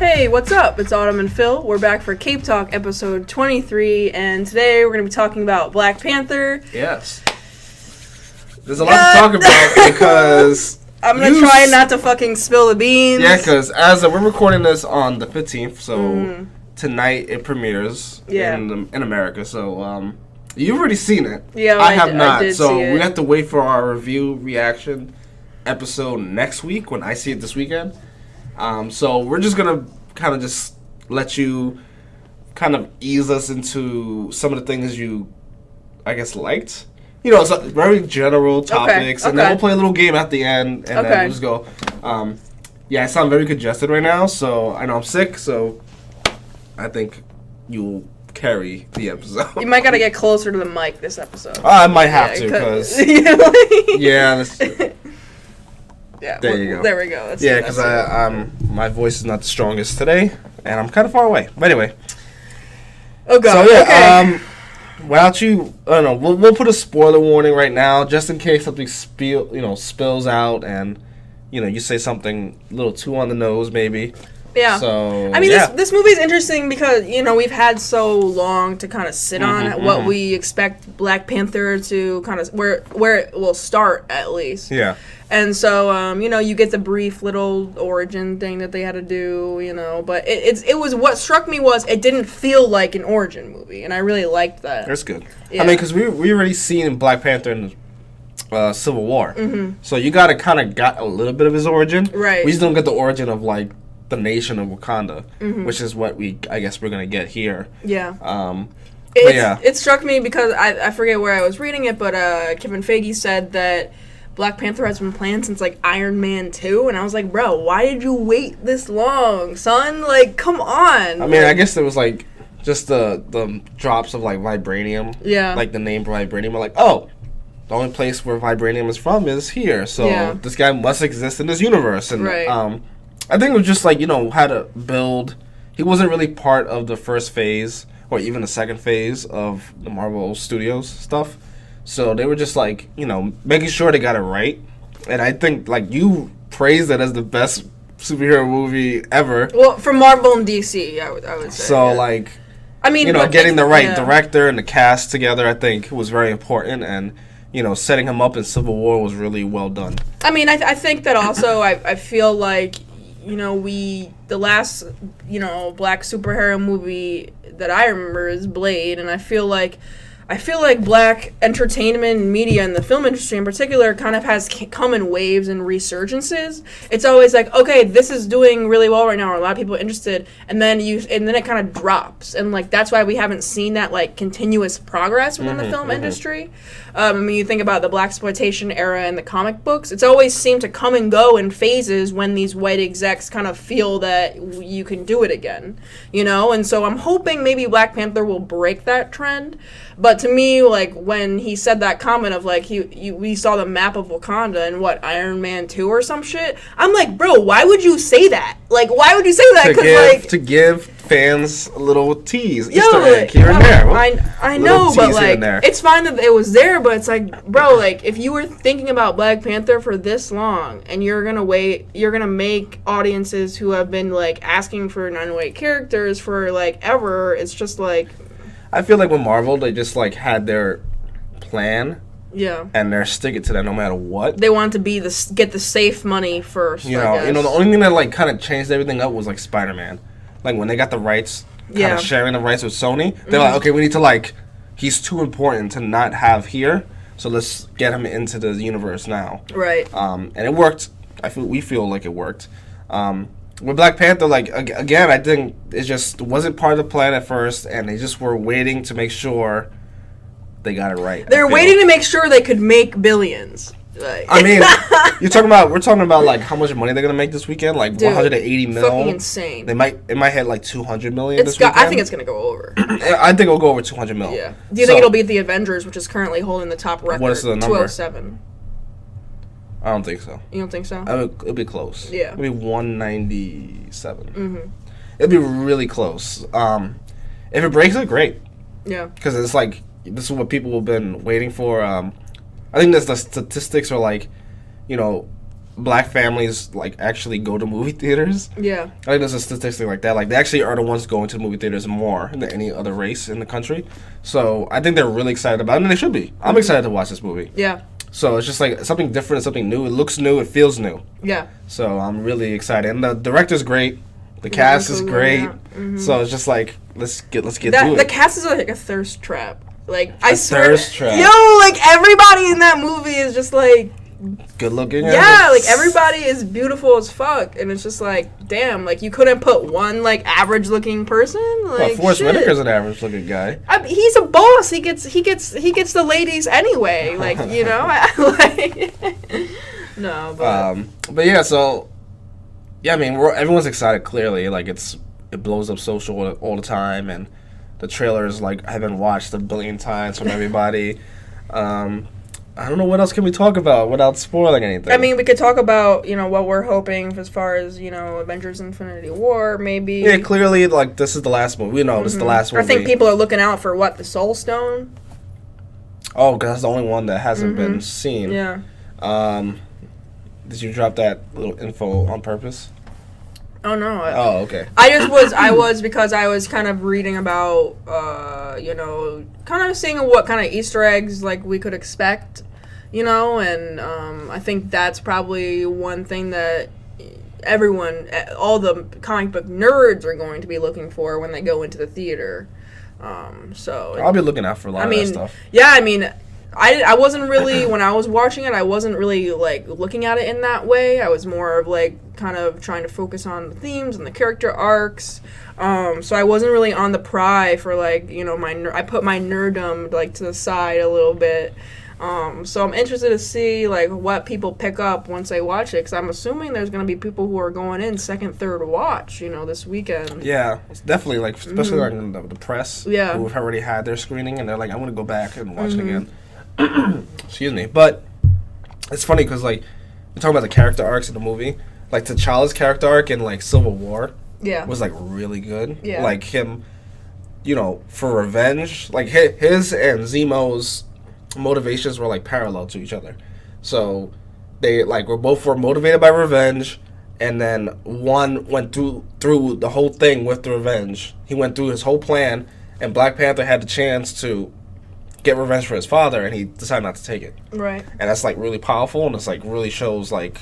Hey, what's up? It's Autumn and Phil. We're back for Cape Talk episode 23, and today we're going to be talking about Black Panther. Yes. There's a lot to talk about because... I'm going to try not to fucking spill the beans. Yeah, because we're recording this on the 15th, so tonight it premieres in America, so you've already seen it. Yeah, I have not, I did so see it. we have to wait for our review reaction episode next week when I see it this weekend. So we're just going to kind of just let you kind of ease us into some of the things you, I guess, liked. You know, it's very general topics, and then we'll play a little game at the end, and then we'll just go. I sound very congested right now, so I know I'm sick, so I think you'll carry the episode. You might got to get closer to the mic this episode. I might have to, because... There you go. There we go. Because my voice is not the strongest today, and I'm kind of far away. But anyway. Oh, God. So, okay. Without you, I don't know, we'll put a spoiler warning right now, just in case something spills out, and, you say something a little too on the nose, maybe. Yeah. So, I mean, this movie is interesting because, we've had so long to kind of sit on what we expect Black Panther to kind of, where it will start, at least. Yeah. And so, you get the brief little origin thing that they had to do, but it was, what struck me was it didn't feel like an origin movie, and I really liked that. That's good. Yeah. I mean, because we already seen Black Panther in Civil War. So you got a little bit of his origin. Right. We just don't get the origin of, like, the nation of Wakanda, which is what I guess we're going to get here. Yeah. It It struck me because I forget where I was reading it, but Kevin Feige said that Black Panther has been planned since, like, Iron Man 2, and I was like, bro, why did you wait this long, son? Like, come on. I mean, I guess there was, like, just the drops of, like, vibranium. Yeah. Like, the name vibranium. Like, oh, the only place where vibranium is from is here, so this guy must exist in this universe. And, I think it was just, like, how to build. He wasn't really part of the first phase, or even the second phase of the Marvel Studios stuff. So they were just, like, making sure they got it right. And I think, like, you praised it as the best superhero movie ever. Well, from Marvel and DC, I would say. So, like, I mean, getting the right director and the cast together, I think, was very important. And, setting him up in Civil War was really well done. I mean, I think that also, I feel like, the last, black superhero movie that I remember is Blade, and I feel like black entertainment and media and the film industry in particular kind of has come in waves and resurgences. It's always like, okay, this is doing really well right now, or a lot of people are interested, and then it kind of drops, and, like, that's why we haven't seen that, like, continuous progress within the film industry. I mean, you think about the blaxploitation era in the comic books, it's always seemed to come and go in phases when these white execs kind of feel that you can do it again, and so I'm hoping maybe Black Panther will break that trend. But to me, like, when he said that comment of, like, we saw the map of Wakanda in, Iron Man 2 or some shit, I'm like, bro, why would you say that? Like, why would you say that? To give fans a little tease, Easter egg here and there. I know, but, like, it's fine that it was there, but it's like, bro, like, if you were thinking about Black Panther for this long, and you're gonna make audiences who have been, like, asking for non-white characters for, like, ever, it's just, like... I feel like with Marvel, they just, like, had their plan. Yeah. And they're sticking to that no matter what. They want to get the safe money first, the only thing that, like, kind of changed everything up was, like, Spider-Man. Like, when they got the rights, kind of sharing the rights with Sony, they're like, okay, we need to, like, he's too important to not have here, so let's get him into the universe now. Right. And it worked. We feel like it worked. With Black Panther, like, again, I think it just wasn't part of the plan at first, and they just were waiting to make sure they got it right. They're waiting to make sure they could make billions. Like. I mean, we're talking about, like, how much money they're gonna make this weekend, like, dude, 180 mil. Fucking insane. It might hit like 200 million this weekend. I think it's gonna go over. I think it'll go over 200 mil. Yeah. Do you think it'll beat the Avengers, which is currently holding the top record? What is the number? 207. I don't think so. You don't think so? It'll be close. Yeah. It'll be 197. It'll be really close. If it breaks it, great. Yeah. Because it's like, this is what people have been waiting for. I think the statistics are like, black families like actually go to movie theaters. Yeah. I think there's a statistic like that. Like they actually are the ones going to the movie theaters more than any other race in the country. So I think they're really excited about it, and they should be. I'm excited to watch this movie. Yeah. So it's just like something different, something new. It looks new, it feels new. Yeah. So I'm really excited. And the director's great. The cast is great. Yeah. Mm-hmm. So it's just like let's get to it. The cast is like a thirst trap. Like I swear, thirst trap. yo, like everybody in that movie is just like good looking. Yeah, like everybody is beautiful as fuck, and it's just like, damn, like you couldn't put one like average looking person. Like Forrest Whitaker's an average looking guy. He's a boss. He gets the ladies anyway. Like you know, no, but yeah, so yeah, I mean, everyone's excited. Clearly, like it blows up social all the time, and the trailers like have been watched 1 billion times from everybody. I don't know what else can we talk about without spoiling anything. I mean, we could talk about, you know, what we're hoping as far as, you know, Avengers Infinity War, maybe. Yeah, clearly, like, this is the last movie. We know this is the last movie. I think people are looking out for, what, the Soul Stone? Oh, because that's the only one that hasn't been seen. Yeah. Did you drop that little info on purpose? Oh, no. Oh, okay. I was because I was kind of reading about, you know, kind of seeing what kind of Easter eggs, like, we could expect, you know, and I think that's probably one thing that everyone, all the comic book nerds are going to be looking for when they go into the theater. So I'll be looking out for a lot of that stuff. Yeah, I mean, I wasn't really, when I was watching it, I wasn't really, like, looking at it in that way. I was more of, like, kind of trying to focus on the themes and the character arcs. So I wasn't really on the pry for, like, you know, I put my nerddom, like, to the side a little bit. So I'm interested to see, like, what people pick up once they watch it, because I'm assuming there's going to be people who are going in second, third watch, you know, this weekend. Yeah, it's definitely, like, especially like the press who have already had their screening, and they're like, I want to go back and watch it again. Excuse me. But it's funny because, like, we're talking about the character arcs in the movie. Like, T'Challa's character arc in, like, Civil War was, like, really good. Yeah. Like, him, you know, for revenge. Like, his and Zemo's motivations were, like, parallel to each other. So they, like, were motivated by revenge, and then one went through the whole thing with the revenge. He went through his whole plan, and Black Panther had the chance to get revenge for his father, and he decided not to take it. Right. And that's, like, really powerful, and it's, like, really shows, like,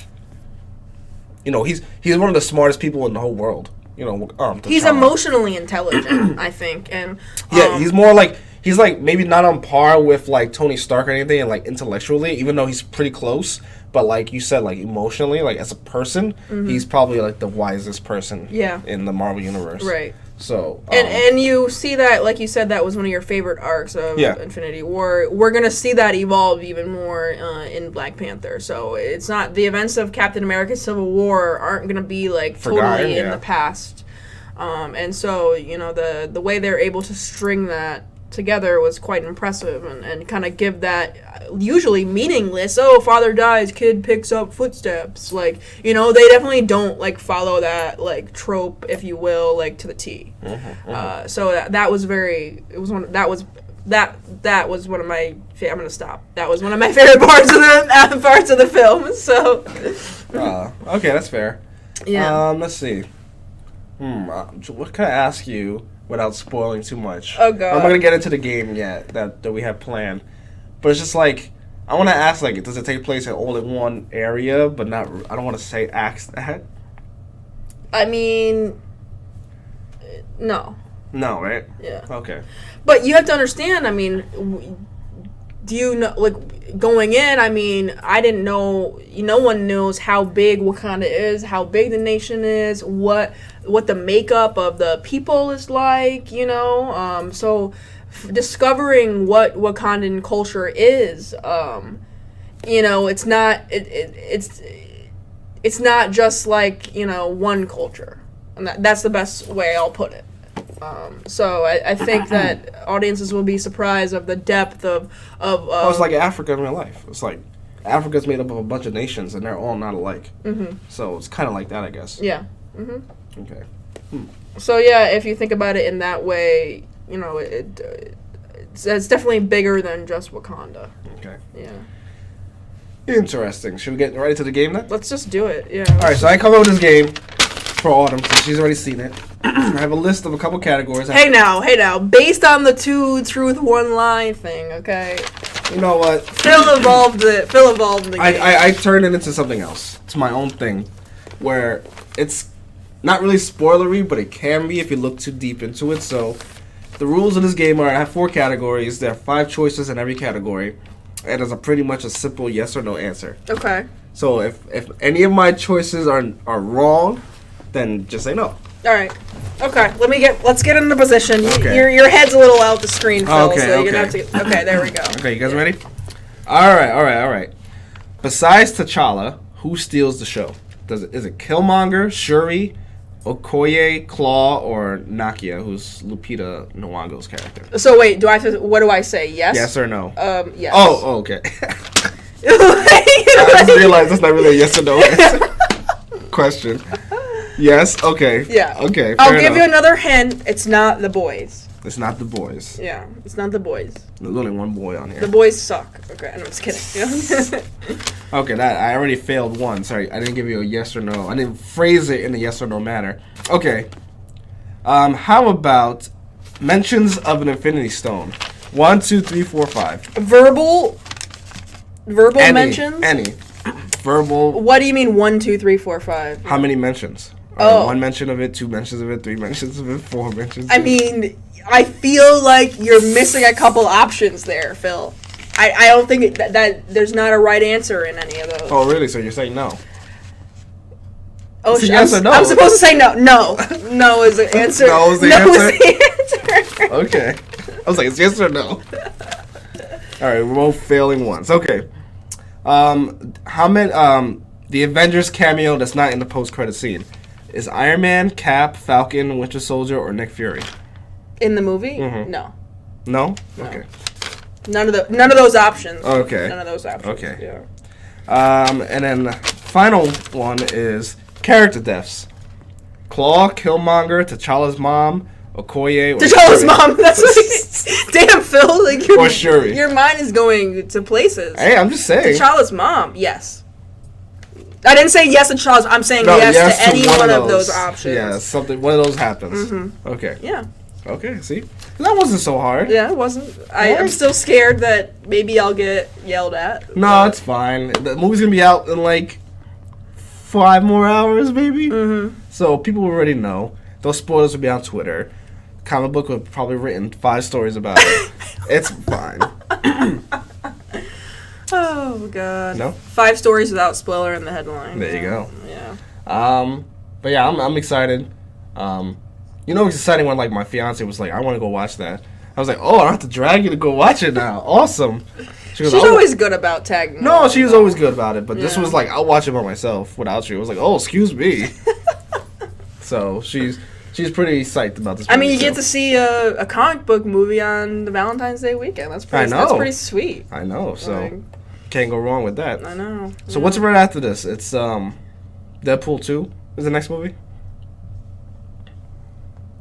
you know, he's one of the smartest people in the whole world. You know, he's emotionally intelligent, I think, and yeah, he's more like he's like maybe not on par with like Tony Stark or anything, and like intellectually, even though he's pretty close. But like you said, like emotionally, like as a person, he's probably like the wisest person in the Marvel universe. Right. So and you see that, like you said, that was one of your favorite arcs of Infinity War. We're gonna see that evolve even more in Black Panther. So it's not the events of Captain America: Civil War aren't gonna be like totally in the past. And so you know the way they're able to string that together was quite impressive, and kind of give that usually meaningless, oh, father dies, kid picks up footsteps, like, you know, they definitely don't like follow that like trope, if you will, like to the T. So that was very, it was one, that was one of my I'm gonna stop, that was one of my favorite parts of the film. So okay, that's fair. Let's see. What can I ask you without spoiling too much? Oh god, I'm not gonna get into the game yet that we have planned, but it's just like I want to ask, like, does it take place in all in one area, but not? I don't want to say acts that. I mean, no. No, right? Yeah. Okay. But you have to understand. I mean, do you know, like, going in? I mean, I didn't know. No one knows how big Wakanda is, how big the nation is, what the makeup of the people is like. You know, so. Discovering what Wakandan culture is, you know, it's not it's not just like, you know, one culture, and that's the best way I'll put it. So I think that audiences will be surprised of the depth of it's like Africa in real life. It's like Africa's made up of a bunch of nations, and they're all not alike. So it's kind of like that, I guess. Yeah. Okay. So yeah, if you think about it in that way, you know, it's definitely bigger than just Wakanda. Okay. Yeah. Interesting. Should we get right into the game then? Let's just do it. Yeah. All right, so I come up with this game for Autumn since she's already seen it. I have a list of a couple categories. Hey now. Based on the 2 truth 1 lie thing, okay? You know what? Phil evolved the game. I turned it into something else. It's my own thing, where it's not really spoilery, but it can be if you look too deep into it. So the rules of this game are: I have 4 categories. There are 5 choices in every category, and it's pretty much a simple yes or no answer. Okay. So if any of my choices are wrong, then just say no. All right. Okay. Let's get into position. Okay. Your head's a little out the screen, Phil. Okay, so you're okay. gonna have to. Okay. There we go. Okay, you guys ready? All right. Besides T'Challa, who steals the show? Is it Killmonger, Shuri, Okoye, Claw, or Nakia, who's Lupita Nyong'o's character? So wait, what do I say? Yes. Yes or no? Yes. Oh, okay. I just realized that's not really a yes or no answer. Question. Yes. Okay. Yeah. Okay. I'll give you another hint. It's not the boys. It's not the boys. Yeah, it's not the boys. There's only one boy on here. The boys suck. Okay, I'm just kidding. Okay, I already failed one. Sorry, I didn't give you a yes or no. I didn't phrase it in a yes or no manner. Okay. How about mentions of an Infinity Stone? 1, 2, 3, 4, 5. Verbal mentions. Any. Verbal. What do you mean 1, 2, 3, 4, 5? How many mentions? Oh. 1 mention of it, 2 mentions of it, 3 mentions of it, 4 mentions. I mean, I feel like you're missing a couple options there, Phil. I don't think that there's not a right answer in any of those. Oh, really? So you're saying no? Oh, yes or no? I'm supposed to say no. No. No is the answer. No is the answer. Okay. I was like, it's yes or no? All right, we're both failing once. Okay. How many? The Avengers cameo that's not in the post-credit scene is Iron Man, Cap, Falcon, Winter Soldier, or Nick Fury? In the movie? Mm-hmm. No. No. No. Okay. None of those options. Okay. None of those options. Okay. Yeah. And then the final one is character deaths. Claw, Killmonger, T'Challa's mom, Okoye, or T'Challa's Shuri. mom. That's what. Damn, Phil. Like Or Shuri. Your mind is going to places. Hey, I'm just saying. T'Challa's mom. Yes. I didn't say yes to Charles. I'm saying No, yes to any one of those options. Yeah, one of those happens. Mm-hmm. Okay. Yeah. Okay, see? That wasn't so hard. Yeah, it wasn't. I'm still scared that maybe I'll get yelled at. No, it's fine. The movie's going to be out in like 5 more hours, maybe? Mm-hmm. So people already know. Those spoilers will be on Twitter. Comic book will probably written 5 stories about it. It's fine. Oh, God. No? 5 stories without spoiler in the headline. There you go. Yeah. But yeah, I'm excited. You know, it's exciting when like my fiance was like, "I want to go watch that." I was like, "Oh, I don't have to drag you to go watch it now." Awesome. She goes, She's always good about tagging. No, she was always good about it, but this Yeah. was like, I'll watch it by myself without you. I was like, "Oh, excuse me." So she's pretty psyched about this movie. I mean, you get to see a comic book movie on the Valentine's Day weekend. That's pretty. That's pretty sweet. I know. So Like, can't go wrong with that. I know. So what's right after this? It's Deadpool 2 is the next movie.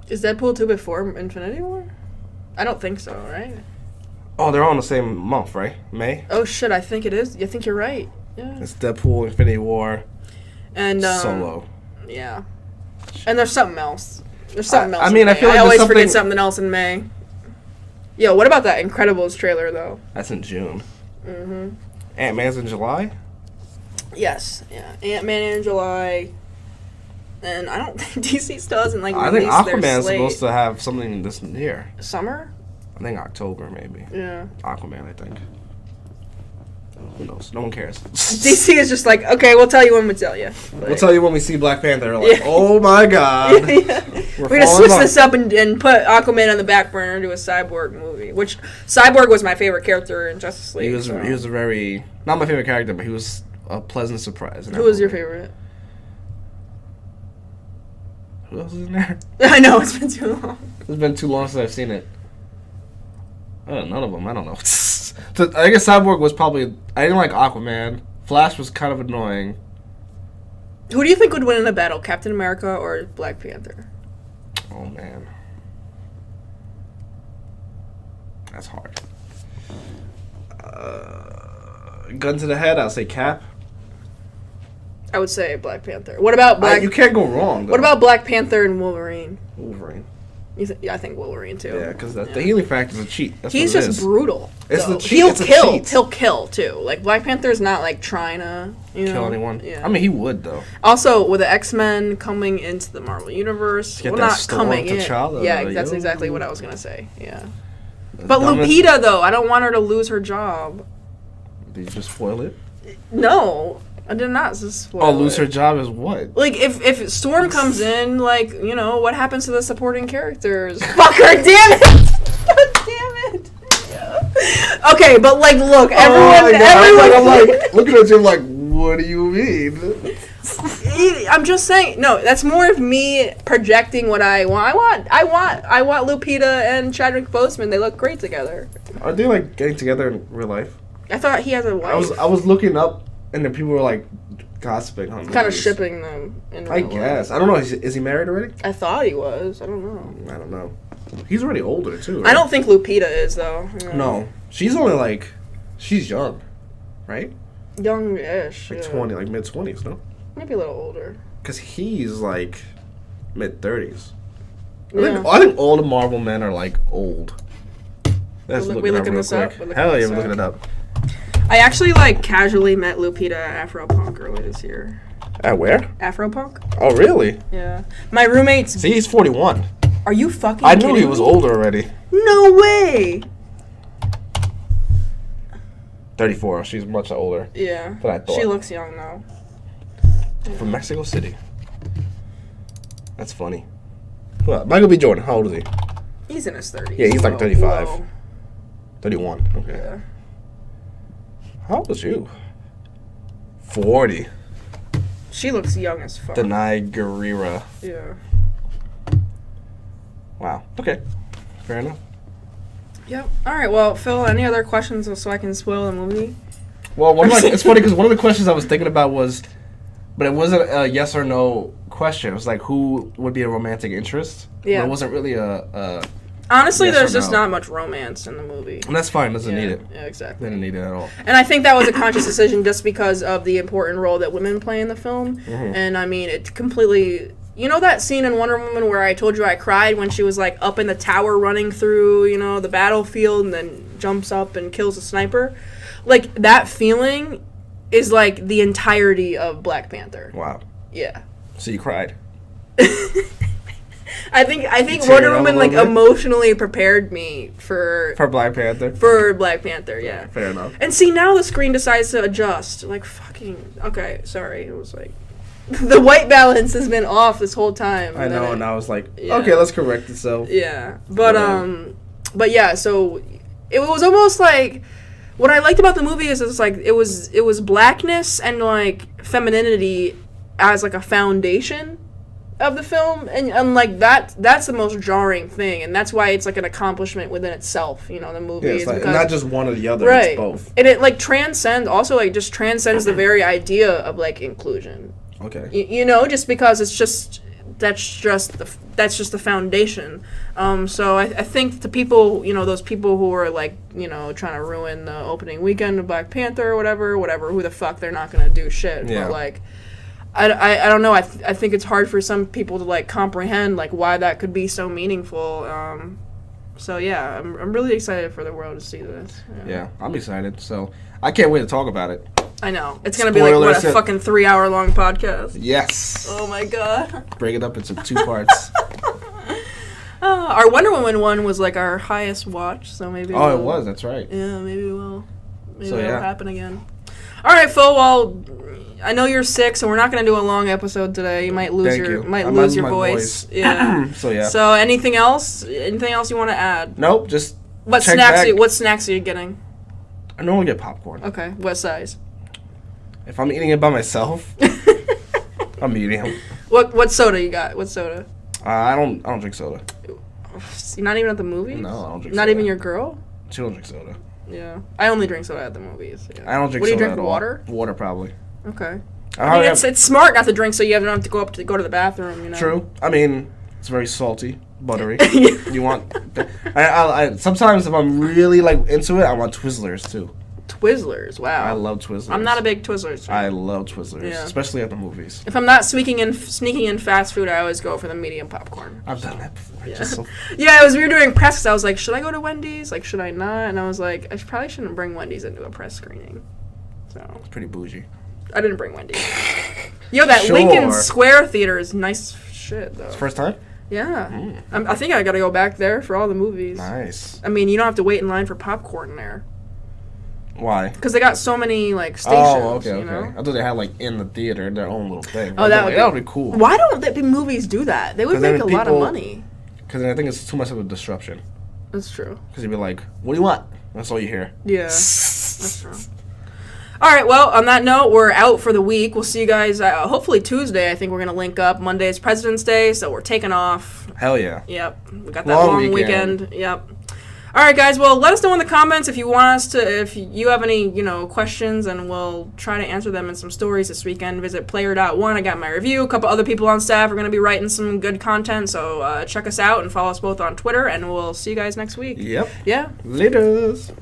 Is Deadpool 2 before Infinity War? I don't think so, right? Oh, they're all in the same month, right? May? Oh, shit, I think it is. I think you're right. Yeah. It's Deadpool, Infinity War, And, Solo. Yeah. And there's something else. There's something else. I mean, in I May. feel like I always there's forget something else in May. Yo, what about that Incredibles trailer, though? That's in June. Mm-hmm. Ant-Man's in July? Yes. Yeah. Ant-Man in July. And I don't think DC still hasn't, like, I think released their Aquaman's slate. supposed to have something this year. Summer? I think October, maybe. Yeah. Aquaman, I think. Who knows? No one cares. DC is just like, okay, we'll tell you when we tell you. We'll tell you when we see Black Panther. Like, oh my god. Yeah. We're gonna switch this up and put Aquaman on the back burner and do a Cyborg movie. Which Cyborg was my favorite character in Justice League. He was a very, not my favorite character, but he was a pleasant surprise. Who was your favorite? Who else is in there? I know, it's been too long. It's been too long since I've seen it. None of them. I don't know. So, I guess Cyborg was probably. I didn't like Aquaman. Flash was kind of annoying. Who do you think would win in a battle, Captain America or Black Panther? Oh man, that's hard. gun to the head, I'll say Cap. I would say Black Panther. What about Black? You can't go wrong, though. What about Black Panther and Wolverine? Wolverine? Yeah, I think Wolverine too. Yeah, because the healing factor is a cheat. That's He's what it just is. brutal. It's though. the cheat. He'll it's kill. A cheat. He'll kill too. Like Black Panther's not like trying to kill anyone. Yeah. I mean, he would though. Also, with the X-Men coming into the Marvel universe, Get well, that not Storm coming in. T'Challa, Yeah, like, that's yo. exactly what I was gonna say. Yeah. The But dumbest- Lupita, though, I don't want her to lose her job. Did you just spoil it? No, I did not spoil Lose it. her job is what? Like, if Storm comes in, like, you know, what happens to the supporting characters? Fuck her, damn it! God damn it! Yeah. Okay, but, like, look, everyone... I'm like, looking at you, I'm like, what do you mean? I'm just saying, no, that's more of me projecting what I want. I want Lupita and Chadwick Boseman. They look great together. Are they, like, getting together in real life? I thought he has a wife. I was looking up, and then people were, like, gossiping on Kind of shipping them. In I real guess. life. I don't know. Is he married already? I thought he was. I don't know. I don't know. He's already older, too, right? I don't think Lupita is, though. No. She's only, like... She's young, right? Young-ish. Like yeah. 20, like mid-20s, no? Maybe a little older. Because he's, like, mid-30s. Yeah. I think all the Marvel men are, like, old. Let's We look it up looking real this up? quick. We're looking Hell yeah, this we're looking up. it up. I actually, like, casually met Lupita at Afropunk earlier this year. At where? Afropunk? Oh, really? Yeah. My roommates... See, he's 41. Are you fucking I knew kidding he was me? older already. No way! 34. She's much older. Yeah. Than I thought. She looks young, though. From Mexico City. That's funny. Well, Michael B. Jordan, how old is he? He's in his 30s. Yeah, he's like so- 35. Whoa. 31. Okay. Yeah. How old is you? 40. She looks young as fuck. Denai Guerrera. Yeah. Wow. Okay. Fair enough. Yep. All right. Well, Phil, any other questions so I can spoil the movie? Well, it's funny because one of the questions I was thinking about was, but it wasn't a yes or no question. It was like, who would be a romantic interest? Yeah. But it wasn't really a Honestly, yes there's or just no. not much romance in the movie. and that's fine. Doesn't Yeah. need it. Yeah, exactly. Didn't need it at all. And I think that was a conscious decision just because of the important role that women play in the film. Mhm. And I mean, it completely... You know that scene in Wonder Woman where I told you I cried when she was like up in the tower running through, you know, the battlefield and then jumps up and kills a sniper? Like, that feeling is like the entirety of Black Panther. Wow. Yeah. So you cried. I think teared Wonder up a Woman little like bit? emotionally prepared me for Black Panther. Black Panther, yeah. Fair enough. And see, now the screen decides to adjust. Like, fucking... Okay, sorry. It was like... The white balance has been off this whole time. I know, and I was like, Yeah. okay, let's correct itself. Yeah. But, Yeah. But yeah, so... It was almost like... What I liked about the movie is it's like... It was blackness and, like, femininity as, like, a foundation of the film. And like, that's the most jarring thing. And that's why it's, like, an accomplishment within itself, you know, the movie. Yeah, is it's like, because- not just one or the other, right. it's both. And it like transcends also like just transcends the very idea of like inclusion. Okay. You know, just because it's just that's just the foundation. So I think the people, you know, those people who are like, you know, trying to ruin the opening weekend of Black Panther or whatever, who the fuck, they're not gonna do shit. Yeah. But like, I don't know. I think it's hard for some people to like comprehend like why that could be so meaningful. So yeah, I'm really excited for the world to see this. Yeah, I'm excited. So I can't wait to talk about it. I know. It's going to be like, what, a Spoilers. fucking 3-hour long podcast? Yes. Oh my god. Break it up into 2 parts. Our Wonder Woman one was like our highest watch, so maybe Oh, it was. That's right. Yeah, maybe we'll... Maybe So, it'll yeah. happen again. Alright, Phil, well, I know you're sick, so we're not going to do a long episode today. You might lose Thank you. might I lose might your lose my voice. Yeah. So, yeah. So, anything else? Anything else you want to add? Nope, just What check snacks? back. What snacks are you getting? I normally get popcorn. Okay, what size? If I'm eating it by myself, I'm eating them. What soda you got? What soda? I don't drink soda. You're not even at the movies? No, I don't drink Not soda. even your girl? She don't drink soda. Yeah. I only drink soda at the movies. Yeah. I don't drink What do you soda drink, at water? all. Water, probably. Okay. I I mean, have- it's smart not to drink so you don't have to go to the bathroom, you know? True. I mean, it's very salty, buttery. You want... I sometimes if I'm really like into it, I want Twizzlers too. Twizzlers, wow. I love Twizzlers. I'm not a big Twizzlers fan. I love Twizzlers, especially at the movies. If I'm not sneaking in fast food, I always go for the medium popcorn. I've done that before. Yeah. Yeah, it was weird doing press. I was like, should I go to Wendy's? Like, should I not? And I was like, I probably shouldn't bring Wendy's into a press screening. So It's pretty bougie. I didn't bring Wendy's. Yo, that Lincoln Square theater is nice shit, though. It's the first time? Yeah. I think I gotta go back there for all the movies. Nice. I mean, you don't have to wait in line for popcorn there. Why? Because they got so many, like, stations, okay. you know? I thought they had, like, in the theater, their own little thing. Oh, that would be cool. Why don't the movies do that? They would make a lot of money. Because I think it's too much of a disruption. That's true. Because you'd be like, what do you want? That's all you hear. Yeah, that's true. All right, well, on that note, we're out for the week. We'll see you guys hopefully Tuesday. I think we're going to link up. Monday is President's Day, so we're taking off. Hell yeah. Yep. We got that long weekend. Yep. All right, guys. Well, let us know in the comments if you want us to, if you have any, questions, and we'll try to answer them in some stories this weekend. Visit player.one. I got my review. A couple other people on staff are going to be writing some good content, so check us out and follow us both on Twitter, and we'll see you guys next week. Yep. Yeah. Laters.